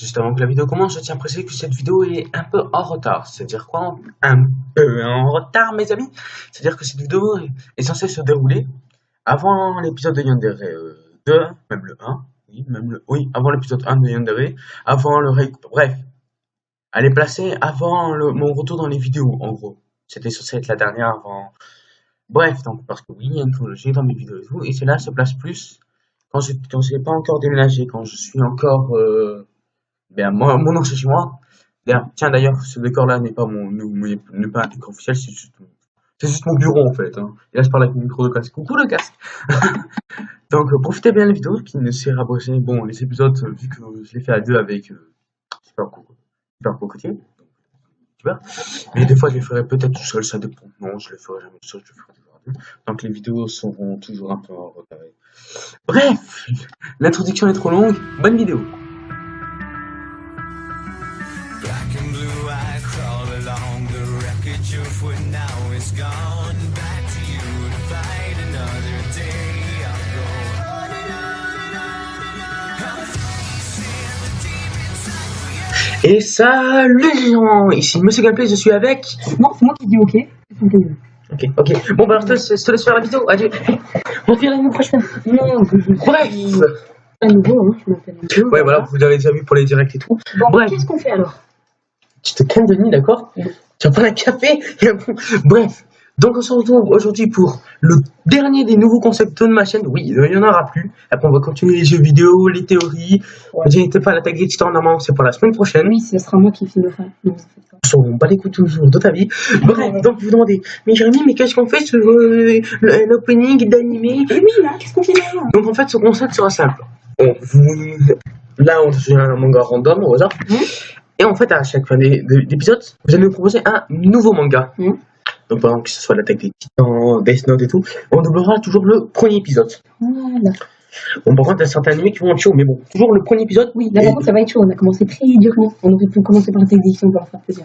Juste avant que la vidéo commence, je tiens à préciser que cette vidéo est un peu en retard. C'est-à-dire quoi? Un peu en retard, mes amis. C'est-à-dire que cette vidéo est censée se dérouler avant l'épisode de Yandere 2, même le 1. Oui, avant l'épisode 1 de Yandere, avant le bref, elle est placée avant mon retour dans les vidéos, en gros. C'était censé être la dernière avant. Bref, donc, parce que oui, il y a une chronologie dans mes vidéos et tout, et celle-là se place plus quand j'ai pas encore déménagé, quand je suis encore, mon nom c'est chez moi. Tiens, d'ailleurs, ce décor-là n'est pas n'est pas un décor officiel, c'est juste mon bureau, en fait, hein. Et là, je parle avec mon micro de casque. Coucou le casque! Donc, profitez bien de la vidéo, qui ne s'est rabossé. Bon, les épisodes, vu que je l'ai fait à deux avec, Super Cocotier, tu vois. Mais des fois, je les ferai peut-être tout seul, ça dépend. Non, je les ferai jamais tout seul, je les ferai toujours à deux. Donc, les vidéos seront toujours un peu en retard. Bref, l'introduction est trop longue. Bonne vidéo. Black and blue, I crawl along the wreckage of what now is gone. Back to you to fight another day. I'll go on and on and on and on. I'm facing the deep inside. Et salut les gens, ici Monsieur Gameplay, je suis avec... Non, c'est moi qui dis ok. Ok. Bon, bah alors je te laisse faire la vidéo, adieu. On se verra l'année prochaine. Non, Bref. à nouveau, hein, tu m'appelles. Ouais, voilà, vous l'avez déjà vu pour les directs et tout. Bon, Bref. qu'est-ce qu'on fait alors? Tu te calmes, Denis, d'accord? Tu vas prendre un café. Bref. Donc, on se retrouve aujourd'hui pour le dernier des nouveaux concepts de ma chaîne. Oui, il n'y en aura plus. Après, on va continuer les jeux vidéo, les théories. Ouais. N'hésitez pas à l'attaque des titans, normalement, c'est pour la semaine prochaine. Oui, ce sera moi qui filmerai. Non, ça fait pas. On bat les coups toujours de ta vie. Bref, donc vous vous demandez, mais Jérémy, mais qu'est-ce qu'on fait sur l'opening d'animé? Et oui, là, qu'est-ce qu'on fait là? Donc en fait, ce concept sera simple. Là, on se un manga random au hasard. Et en fait, à chaque fin d'épisode, vous allez nous proposer un nouveau manga. Donc par exemple, que ce soit l'attaque des titans, Death Note et tout, on doublera toujours le premier épisode. Voilà. Bon, par contre, il y a certains animés qui vont être chauds, mais bon, toujours le premier épisode. Oui, là par contre, ça va être chaud. On a commencé très durement. On aurait pu commencer par cette édition pour leur faire plaisir.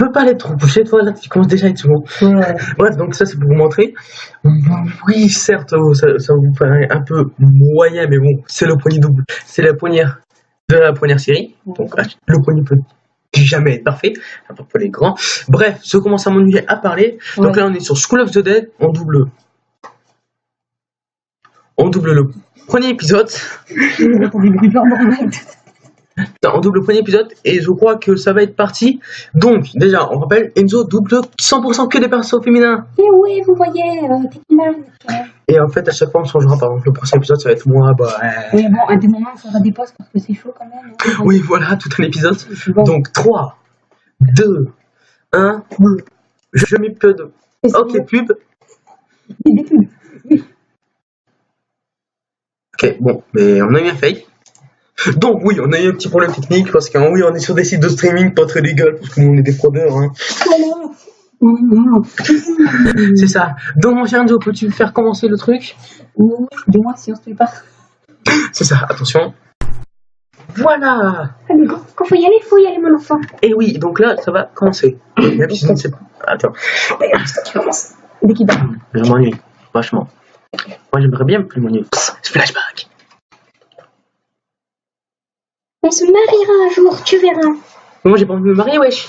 Je peux pas l'être trop poussé, toi, là, tu commences déjà à être chaud. Ouais. Bref, donc ça, c'est pour vous montrer. Oui, certes, ça vous paraît un peu moyen, mais bon, c'est le premier double. C'est la première de la première série. Donc, le premier peut jamais être parfait, à part pour les grands. Bref, je commence à m'ennuyer à parler. Donc là, on est sur School of the Dead, on double le premier épisode. On double le premier épisode et je crois que ça va être parti. Donc, déjà, on rappelle, Enzo double 100% que des persos féminins. Et oui, vous voyez, Et en fait, à chaque fois, on changera. Par exemple, le prochain épisode, ça va être moi. Mais bon, à des moments, on fera des pauses parce que c'est chaud quand même. Hein. Oui, voilà, tout un épisode. Bon. Donc, 3, 2, 1. Je mets peu de. Ok, pub. Des pubs. Ok, bon, mais on a eu un fail. Donc oui, on a eu un petit problème technique parce que oui, on est sur des sites de streaming pas très légaux parce que nous on est des fraudeurs. Hein. C'est ça. Donc mon cher Enzo, peux-tu faire commencer le truc? Oui, dis-moi si on se fait pas. C'est ça, attention. Voilà. Allez, quand faut y aller mon enfant. Et oui, donc là, ça va commencer. Même si je ne sais pas. Attends. Tu commences. Dès qu'il dort. Je m'ennuie, vachement. Moi j'aimerais bien plus m'ennuyer. Flashback. On se mariera un jour, tu verras. Moi j'ai pas envie de me marier, wesh.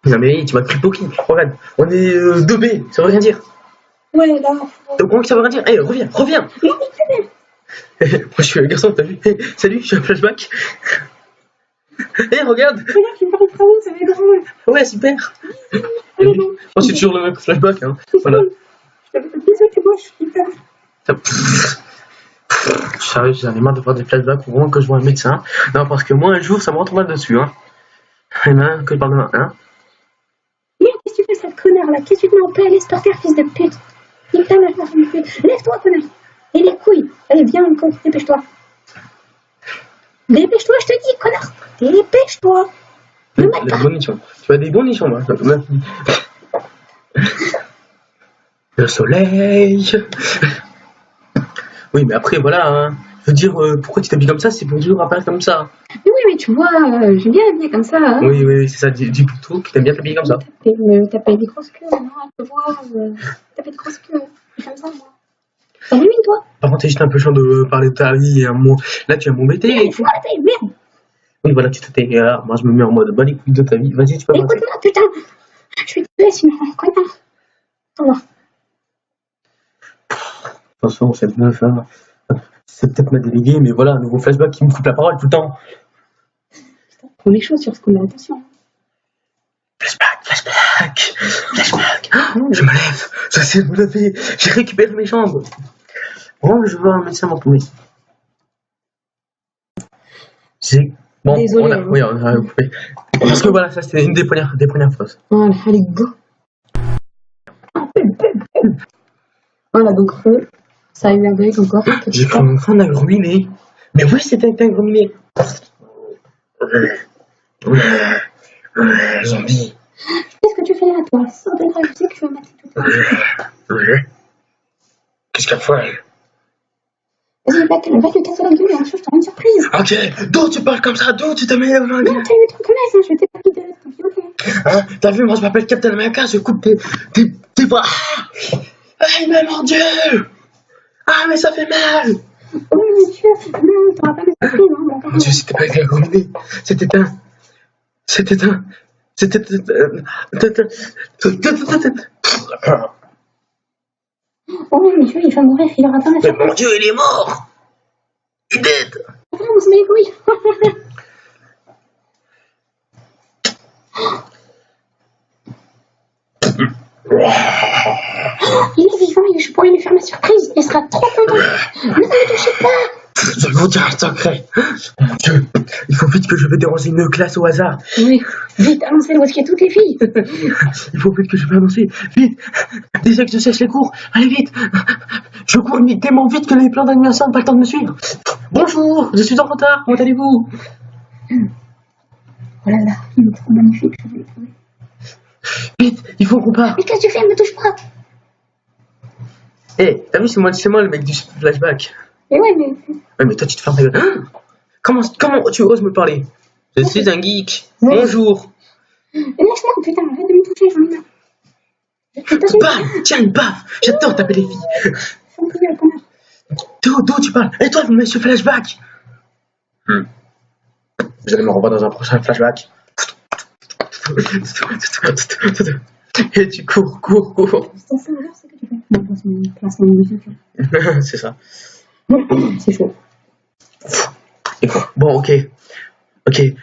Non mais tu m'as pris pour qui? Regarde, on est 2B, ça veut rien dire. Ouais, là. Donc comment ça veut rien dire? Eh, reviens. Moi je suis un garçon, t'as vu? Salut, je suis un flashback. Eh, regarde. Regarde, tu me parles de travail, ça va être drôle. Ouais, super. Allez, bon. Oh, c'est toujours le même flashback, hein. Voilà. Je t'avais fait plaisir, tu vois, je suis hyper. Sérieux, j'en ai marre de faire des flashbacks au moment que je vois un médecin. Non, parce que moi, un jour, ça me retombe dessus, hein. Et ben, que je parle de moi, hein. Merde, qu'est-ce que tu fais, cette connard là? Qu'est-ce que tu te mets en PLS par terre, fils de pute? Putain, la femme de pute. Lève-toi, connard. Et les couilles. Allez, viens, encore, dépêche-toi. Dépêche-toi, je te dis, connard. Dépêche-toi. Ne m'aide pas. Bonne nichon. Tu as des bons nichons, moi. Le soleil. Oui, mais après, voilà, hein. Je veux dire, pourquoi tu t'habilles comme ça? C'est pour toujours apparaître comme ça. Oui, mais tu vois, j'aime bien habiller comme ça. Hein. Oui, c'est ça. Dis plutôt que t'aimes bien t'habiller comme ça. Taper des grosses queues, non? Tu vois, taper des grosses queues. Comme ça, moi. T'as la mine, toi? Par contre, t'es juste un peu chiant de parler de ta vie et un moment. Là, tu vas m'embêter. Il faut arrêter, merde! Oui, voilà, tu te tais. Et là, moi, je me mets en mode bas les couilles de ta vie. Vas-y, tu peux avancer. Écoute-moi, putain! Je vais te laisser, connard! Au revoir. Attention, cette meuf, là, c'est peut-être ma déléguée, mais voilà, un nouveau flashback qui me coupe la parole tout le temps. On est chaud sur ce qu'on a, attention. Flashback. Je me lève, j'essaie de me lever, j'ai récupéré mes jambes. Bon, je vois un médecin m'entourer. Bon, Désolé, oui, on a coupé. Parce que voilà, ça c'était une des premières phrases. Voilà, allez, go! Voilà, donc ça a eu un break encore. J'ai cru en train d'un gros minet. Mais oui, c'était un gros minet. Zombie. Qu'est-ce que tu fais là, toi? Sors de là, je sais que tu vas mater tout ça. Qu'est-ce qu'elle fait? Vas-y, va te casser la gueule, je t'aurai une surprise. Ok, d'où tu parles comme ça? D'où tu te mets dans la Non, gueule? t'as eu ton connasse, hein, je vais t'épargner de l'autre, ok? Hein? T'as vu, moi je m'appelle Captain America, je coupe tes bras. Ah, il m'a mordu. Ah, mais ça fait mal. Oh mon Dieu, non, t'auras pas de surprise, hein, mon Mon Dieu, c'était pas un gros minet. Oh mon Dieu, il va mourir, il aura pas la Mais surprise. mon Dieu, il est mort. Il est dead. Ah, on se met les couilles. Il est vivant, je pourrais lui faire ma surprise, il sera trop content. Ne me touchez pas. Je vais vous dire un secret. Mon Dieu, il faut vite que je vais déranger une classe au hasard. Oui, vite, annoncez où est-ce qu'il y a toutes les filles. Il faut vite que je vais annoncer. Vite. Déjà que je sèche les cours. Allez vite. Je cours tellement vite que les plans d'animation n'ont pas le temps de me suivre. Bonjour, je suis en retard. Comment allez-vous? Oh là là, il est trop magnifique, je vais le trouver. Vite, il faut qu'on parte. Mais qu'est-ce que tu fais? Ne me touche pas. Eh, t'as vu, c'est moi le mec du flashback. Mais ouais, mais... Ouais, mais toi, tu te fermes ta gueule. Hein? Comment tu oses me parler? Je suis un geek. Ouais. Bonjour. Mais lâche-moi, putain, arrête de me toucher, j'en ai marre. Je te touche. Bam, tiens, une baffe. J'adore taper les filles. Ferme ta gueule, connard. D'où tu parles? Et toi, monsieur flashback? Vous allez me revoir dans un prochain flashback. Et tu cours. C'est ça, alors, c'est que tu fais. Placement de musique. C'est ça. C'est chaud. Et quoi? Bon, ok,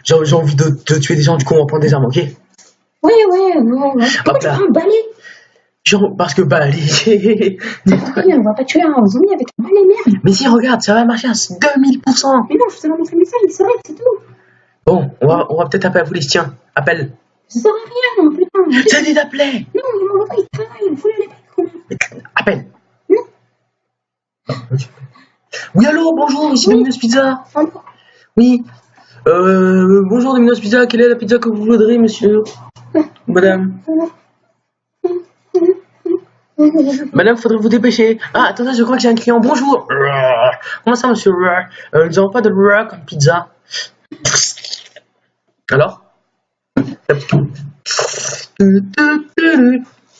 j'ai envie de tuer des gens, du coup on va prendre des armes, ok? Ouais. Pourquoi tu Hop là. prends un balai? Genre, parce que bah, C'est rien, on va pas tuer un zombie avec un balai, merde. mais si, regarde, ça va marcher à 2000%. Mais non, je te l'ai montré le message, il s'arrête, c'est tout. Bon, on va peut-être appeler la police, tiens, appelle. Ça sert à rien, putain. C'est dit d'appeler. Non, on va pas, il travaille, il faut aller les Appelle. Non. Oui, allô, bonjour, ici Oui. Domino's Pizza. balles. Oui. Bonjour Domino's Pizza, quelle est la pizza que vous voudrez, monsieur? Madame. Madame, faudrait vous dépêcher. Ah, attendez, je crois que j'ai un client. Bonjour. Comment ça, monsieur? Nous n'avons pas de comme pizza. Alors?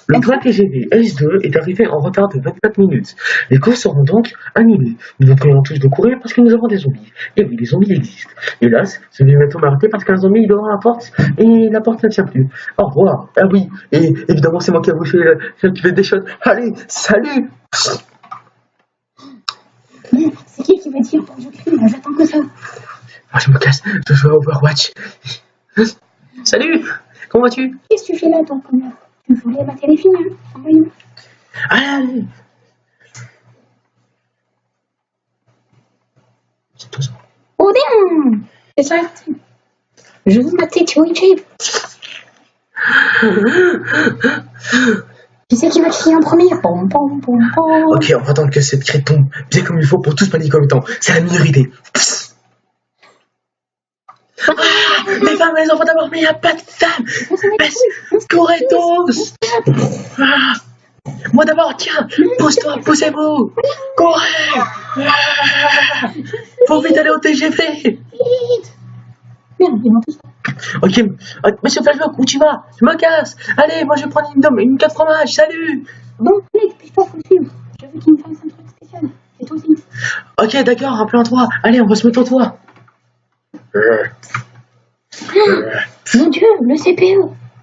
Le train TGV S2 est arrivé en retard de 24 minutes. Les courses seront donc annulées. Nous vous prions tous de courir parce que nous avons des zombies. Et oui, les zombies existent. Hélas, je vais bientôt m'arrêter parce qu'un zombie est devant la porte et la porte ne tient plus. Au revoir. Ah oui, et évidemment c'est moi qui ai bouché qui fait des shots. Allez, salut. C'est qui va dire pour que je crie? J'attends que ça. Moi je me casse, je joue à Overwatch. Salut, comment vas-tu? Qu'est-ce que tu fais là, ton connard? Tu voulais mater les filles, hein? Envoyez-moi. Allez. C'est tout ça. Oh damn! C'est ça. Je veux mater Twitch. Qui c'est qui va crier en premier? Pom, pom, pom, pom. Ok, on va attendre que cette crête tombe bien comme il faut pour tous paniquer en même temps. C'est la meilleure idée. Ah, les femmes et les enfants d'abord, mais il n'y a pas de femmes. Courez tous. Ah, moi d'abord, tiens, pousse-toi, poussez-vous. Courez. Ah, faut vite aller au TGV. Vite! Merde, ils m'ont tous. Ok, monsieur Flashback, où tu vas? Je me casse. Allez, moi je vais prendre une 4 fromages, salut. Bon, allez, dépêche-toi, faut le suivre. Je veux qu'il me fasse un truc spécial. spécial. Et toi aussi. Ok, d'accord, un plan 3. Allez, on va se mettre au toit. Mon Dieu, le CPU.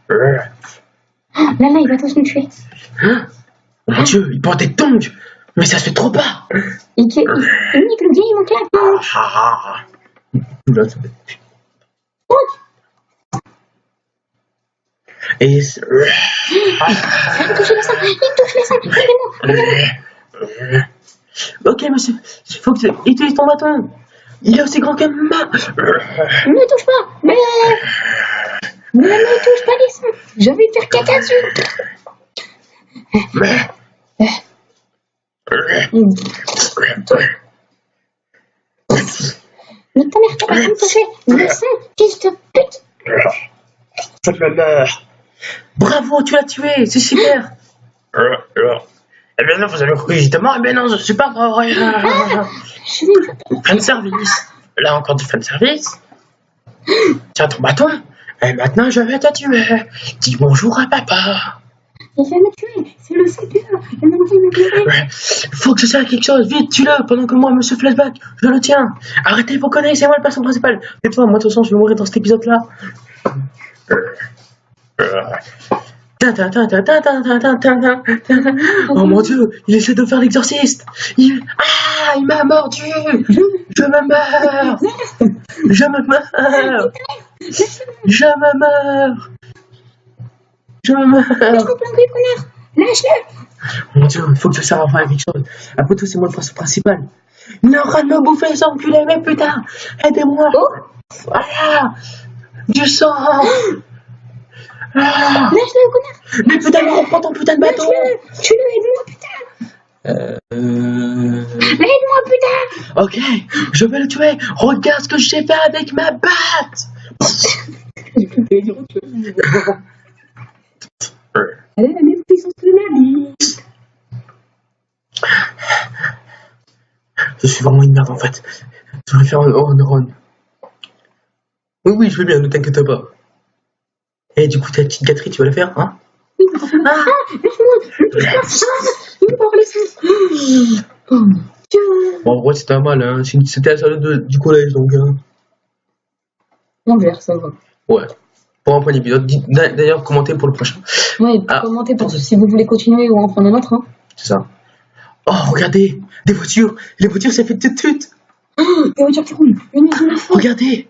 Là, il va tous nous tuer. Hein? Oh mon Dieu, il porte des tongs. Mais ça se fait trop pas. Il nique le game, mon clap. Là, ça fait... Et... Il touche les seins, il touche les seins. Ok, monsieur, il faut que tu utilises ton bâton. Il est aussi grand que ma... Ne me touche pas. Ne me touche pas les seins. Je vais te faire caca dessus. Mais ta mère, t'as pas me toucher. Les seins, fils de pute. Ça fait mal. Bravo, tu l'as tué, c'est super. Eh bien non, vous avez cru que j'étais mort. Eh bien non, je suis pas mort. Fan service. Là encore du fan service. Tiens ton bâton. Et maintenant je vais te tuer. Dis bonjour à papa. Il va me tuer, c'est le CPU. Il m'a dit de me tuer. Ouais. Faut que je serve quelque chose. Vite, tue-le pendant que moi, monsieur Flashback, je le tiens. Arrêtez vos conneries, c'est moi le personnage principal. Et toi, moi de toute façon, je vais mourir dans cet épisode-là. Oh mon Dieu, il essaie de faire l'exorciste. Il m'a mordu. Je me meurs. Je me meurs. Je me meurs. Je me meurs. Laisse-moi planquer, connard. Lâche-le. Oh mon Dieu, il faut que je serve enfin à quelque chose. Après tout, c'est moi le personnage principal. Il est en train de me bouffer les enculés, mais putain, aidez-moi. Voilà. Du sang. Lâche-le, connard. Mais putain, mais reprends ton putain de bâton. Lâche-le. Tue-le, aide-moi, putain. Aide-moi, putain. Ok, je vais le tuer. Regarde ce que j'ai fait avec ma batte. Elle est la même puissance que ma vie. Je suis vraiment une merde en fait. Je vais faire un run. Oui, je vais bien, ne t'inquiète pas. Et du coup, ta petite gâterie, tu vas la faire, hein? Oui, laisse-moi. Il me parle les sens. Oh mon Dieu. Bon, en vrai, c'était pas mal, hein. C'était la salle du collège, donc. On verra, ça va. Ouais. Pour un premier épisode. D'ailleurs, commentez pour le prochain. Ouais, commentez pour si vous voulez continuer ou en prendre un autre. Hein. C'est ça. Oh, regardez, des voitures. Les voitures, ça fait tut-tut. Des voitures qui roulent. Regardez,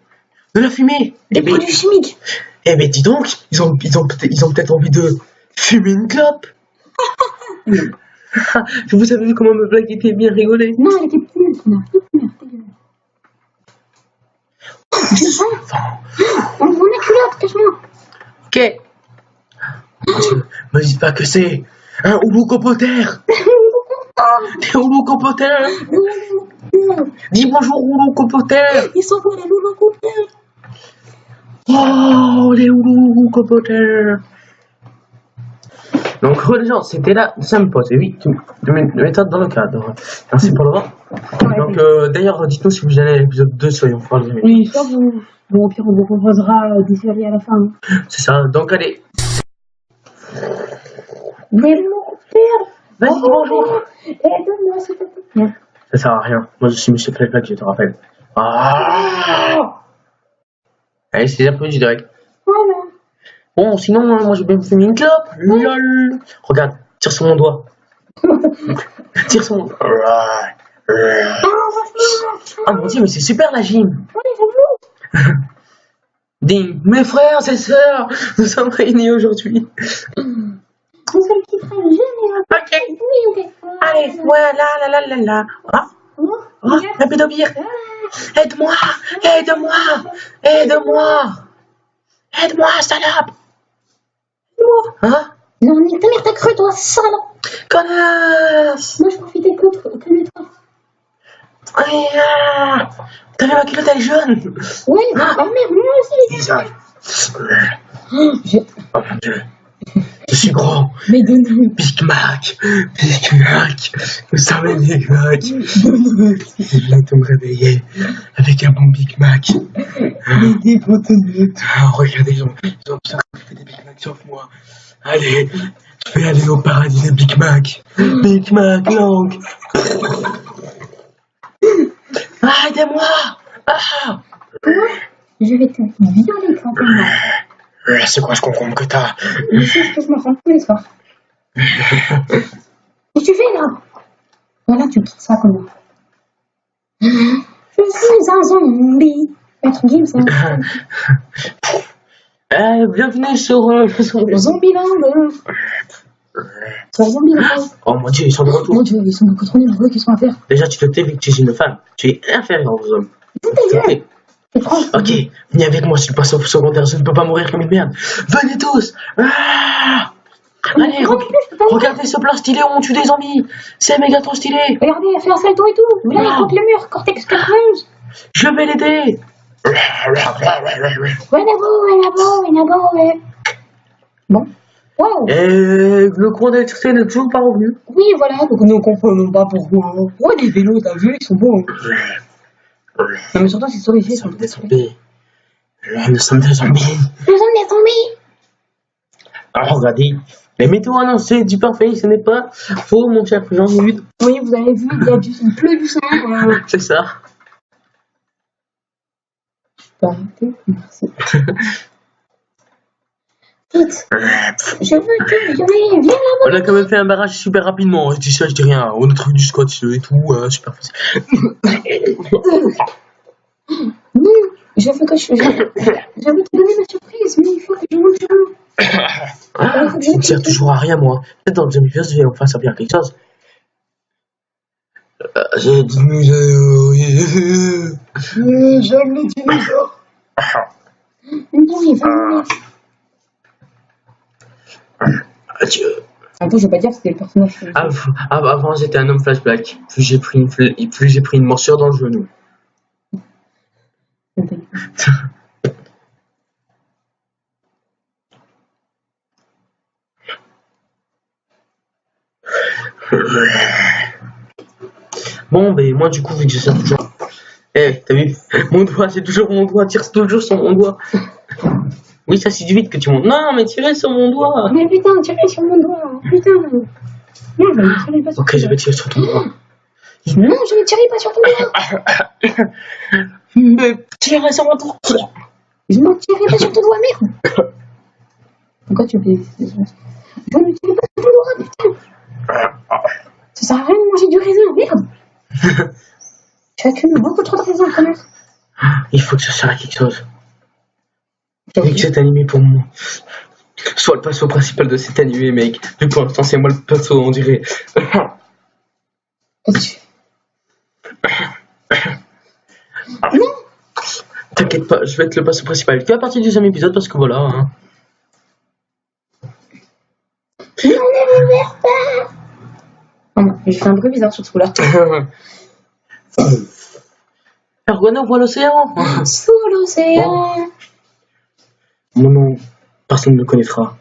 de la fumée. Des produits chimiques. Eh ben dis donc, ils ont peut-être envie de fumer une clope. Vous avez vu comment ma blague était bien rigolée? Non, elle était plus nulle, connard. On voit la culotte, cache-moi. Ok. Me dites pas que c'est un houloucopoter. Des houloucopoters. Dis bonjour houloucopoter. Ils sont pour les houloucopoters. Oh, les houloucopoters. Donc, les gens, c'était là, ça me pose, oui, de méthode dans le cadre. Merci pour le voir. Donc, d'ailleurs, dites-nous si vous allez à l'épisode 2, soyons forts. Oui, ça vous. Bon, au pire, on vous proposera des séries à la fin. C'est ça, donc allez. Des houloucopoters. Vas-y, bonjour. Aide-moi, s'il te plaît. Ça sert à rien. Moi, je suis Monsieur Flashback, je te rappelle. Allez, c'est l'applaudissement direct. Voilà. Bon, sinon, moi, j'ai bien fumé une clope. Lol. Regarde, tire sur mon doigt. Tire sur mon doigt. Ah mon Dieu, mais c'est super la gym. Ding, mes frères et sœurs, nous sommes réunis aujourd'hui. Nous sommes petits frères géniaux. Ok. Oui, ok. Allez, voilà, Oh, la pédobire. Aide-moi, aide-moi, salope. Hein? Non, nique ta mère, t'as cru, toi, salope. Connasse. Moi, je profitais que de toi. T'as vu ma culotte, elle est jaune. Oui, oh merde, moi aussi. Oh mon Dieu. Je suis grand. Mais donne-nous. Big Mac. Nous sommes les Big Mac. Je viens de me réveiller avec un bon Big Mac. Des bretonneux. Regardez, ils ont fait des Big Mac sauf moi. Allez, Je vais aller au paradis des Big Mac. Big Mac, langue. Ah, aidez-moi. Ah. Je vais te violer quand même. C'est quoi ce concombre que t'as? Je sais ce que je m'entends tous les soirs. Qu'est-ce que tu fais là? Voilà, tu quittes ça comment? Je suis un zombie. Maître Gims, hein. Bienvenue sur Zombieland. Sur Zombieland. Oh mon dieu, ils sont de retour. Mon dieu, ils sont beaucoup trop nombreux, qu'est-ce qu'on va faire? Déjà, tu te tais vu que tu es une femme. Tu es inférieur aux hommes. Tout est bien. Ok, venez avec moi, je suis passé au secondaire, je ne peux pas mourir comme une merde. Venez tous. Ah. Allez, regardez ce plan stylé où on tue des zombies. C'est méga trop stylé. Regardez, elle fait un salto et tout. Vous l'avez contre le mur, Cortex 91. Je vais l'aider. Ouais. Bon. Wow. Et le courant d'électricité n'est toujours pas revenu. Oui, voilà, donc nous comprenons pas pourquoi. Ouais, les vélos, t'as vu, ils sont beaux. Non, mais surtout, c'est sur les Nous sommes des zombies. Nous sommes des zombies. Nous sommes des zombies. Alors, regardez. Les météos annoncées du parfait, ce n'est pas faux, mon cher Jean-Luc. Oui, vous avez vu, il pleut du sang. C'est ça. Arrêtez, merci. Vite, je veux te violer, viens là-bas. On a quand même fait un barrage super rapidement. Je dis ça, je dis rien. On a trouvé du scotch et tout, super facile. Non, je veux que je veux te donner ma surprise, mais il faut que je monte sur l'eau. Je ne sers toujours à rien, moi. Peut-être dans le demi-verse, je vais enfin servir à quelque chose. J'ai dit J'aime les dinosaures. Non, il va mourir. Adieu. En plus, je vais pas dire que c'était le personnage. Avant, j'étais un homme flashback. Plus j'ai pris une morsure dans le genou. Bon, ben moi du coup, vu que je sers toujours. T'as vu? Mon doigt, c'est toujours mon doigt. Tire toujours sur mon doigt. Oui, ça c'est du vide que tu montes. Non, mais tirez sur mon doigt. Mais putain, tirez sur mon doigt. Putain. Non, je vais tirer pas sur Ok, je vais tirer sur ton doigt. Non, je ne tirerai pas sur ton doigt. Mais tirez sur mon doigt. Je ne tirerai pas sur ton doigt, merde. Pourquoi tu fais? Je ne tirerai pas sur ton doigt, putain. Ça sert à rien de manger du raisin, merde. Tu accumules beaucoup trop de raisins quand même. Il faut que ça serve à quelque chose. Et que cet animé pour moi soit le perso principal de cet animé, mec. Vu que pour l'instant, c'est moi le perso, on dirait. Qu'est-ce que tu fais? Non. T'inquiète pas, je vais être le perso principal. Que à partir du deuxième épisode, parce que voilà. Hein. Non, ne m'ouvre pas. Oh non, j'ai fait un bruit bizarre sur ce coup-là. Erwan, on voit l'océan. Sous l'océan. Mon nom, personne ne me connaîtra.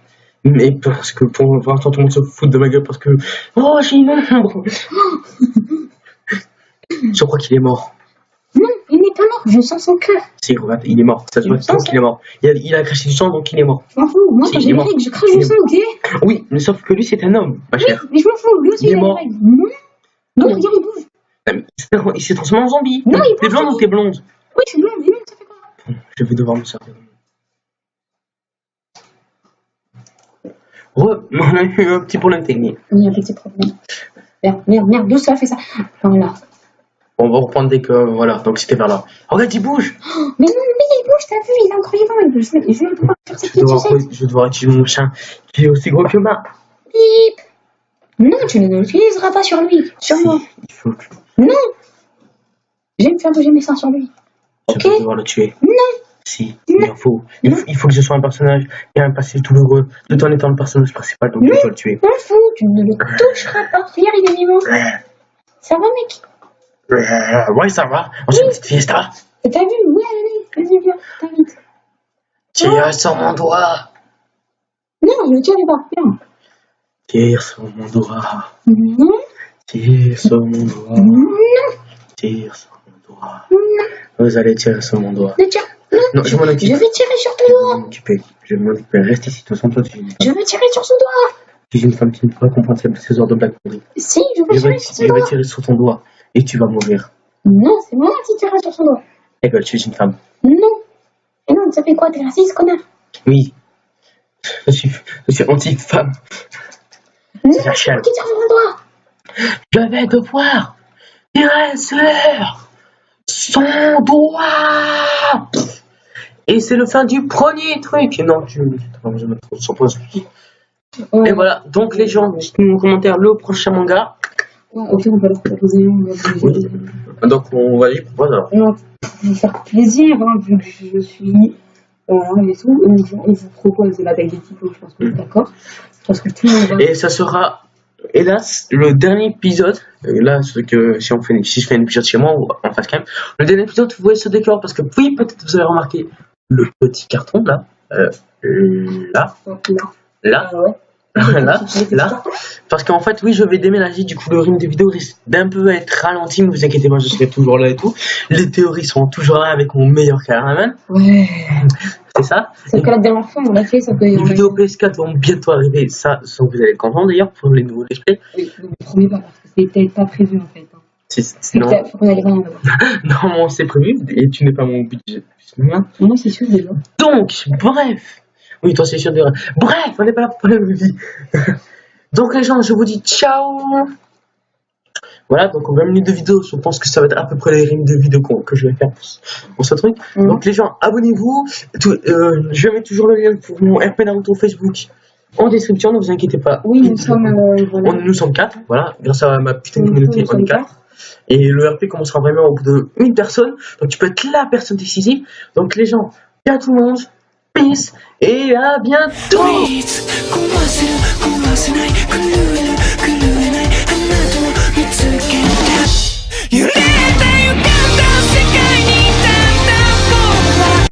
Mais parce que pour l'instant, tout le monde se fout de ma gueule parce que. Oh, j'ai une ombre. Je crois qu'il est mort. Non, il n'est pas mort, je sens son cœur. Si, regarde, il est mort. Ça se voit donc qu'il est mort. Il a craché du sang, donc il est mort. Je m'en fous, moi quand j'ai les règles, je crache du sang, ok? Oui, mais sauf que lui, c'est un homme, ma chère. Oui, mais je m'en fous, lui aussi il a les règles. Non, regarde, il bouge. Il s'est transformé en zombie. Non, il T'es blonde ou t'es blonde? Oui, je suis blonde, mais non, ça fait quoi? Je vais devoir me servir. On a eu un petit problème technique. Il y a un petit problème. Merde, d'où ça fait ça? Voilà. On va reprendre dès que. Voilà, donc c'était vers là. Regarde, il bouge! Mais non, mais il bouge, t'as vu, il est encore vivant. Je vais pouvoir faire cette petite sucette. Je vais devoir utiliser mon chien qui est aussi gros que ma. Bip! Non, tu ne l'utiliseras pas sur lui, sur moi. Il faut que. Non! J'aime faire bouger mes seins sur lui. Ok? Je vais devoir le tuer. Non! Si, il faut que je sois un personnage qui a un passé douloureux tout en étant le personnage principal, donc je dois le tuer. M'en fous, tu ne le toucheras pas. Regarde, il est vivant. Ça va, mec? Ouais, ça va. On se fait une petite fiesta. T'as vu? Ouais, allez, vas-y, viens, t'invite. Tire sur mon doigt. Non, je ne tirerai pas, viens. Tire sur mon doigt. Non. Tire sur mon doigt. Non. Tire sur mon doigt. Non. Vous allez tirer sur mon doigt. Ne tire. Non, je m'en occupe. Je vais tirer sur ton Je vais doigt. m'en occuper. Je vais m'en occuper. Reste ici, de toute façon, toi, tu. Je vais tirer sur son doigt. Tu es une femme qui ne peut pas comprendre ces heures de blague pourries. Si, je vais tirer sur son Je vais doigt. tirer sur ton doigt et tu vas mourir. Non, c'est moi qui tire sur son doigt. Eh ben, tu es une femme. Non. Et non, ça fait quoi? T'es raciste, connard? Oui. Je suis anti-femme. Non, C'est la c'est chienne. moi qui tire sur son doigt. Je vais devoir tirer sur son doigt. Et c'est le fin du premier truc. Et non, je vais mettre son point. Ouais. Et voilà. Donc, les gens, dites-nous en commentaire le prochain manga. Ouais, ok, on va leur proposer. Donc, on va y proposer alors. On va faire plaisir, hein, vu que je suis. Et tout. On vous propose de l'attaque des typos, je pense que vous êtes d'accord. Je pense que tout le monde va. Et ça sera, hélas, le dernier épisode. Là, c'est que si je fais un épisode chez moi ou en face cam, le dernier épisode, vous voyez ce décor parce que oui, peut-être vous avez remarqué le petit carton là, là, Ouais. là, parce qu'en fait, oui, je vais déménager. Du coup, le rythme des vidéos risque d'un peu être ralenti. Ne vous inquiétez pas, je serai toujours là et tout. Les théories sont toujours là avec mon meilleur cameraman. Ouais. C'est ça. C'est que la dernière fois, on l'a fait, ça peut y Les vidéos PS4 vont bientôt arriver. Ça, vous allez être content d'ailleurs pour les nouveaux displays. Oui, ne me promets pas, parce que c'est peut-être pas prévu en fait. Non. Faut qu'on aille rien d'abord. Normalement, c'est prévu et tu n'es pas mon budget. Moi, c'est sûr déjà. Donc, bref. Oui, toi, c'est sûr de. Bref, on n'est pas là pour parler de vie. Donc, les gens, je vous dis ciao. Voilà, donc en 20 minutes de vidéo, je pense que ça va être à peu près les rimes de vidéo que je vais faire pour ce truc. Donc, les gens, abonnez-vous. Je mets toujours le lien pour mon RP Naruto Facebook en description, ne vous inquiétez pas. Oui, nous sommes. Voilà. Nous sommes 4, voilà, grâce à ma putain de communauté, Nous on est sommes 4. Et le RP commencera vraiment au bout d'une personne. Donc tu peux être la personne décisive. Donc les gens, ciao tout le monde, peace et à bientôt. 壊せる壊せない狂える狂えないあなたを見つけた揺れてゆく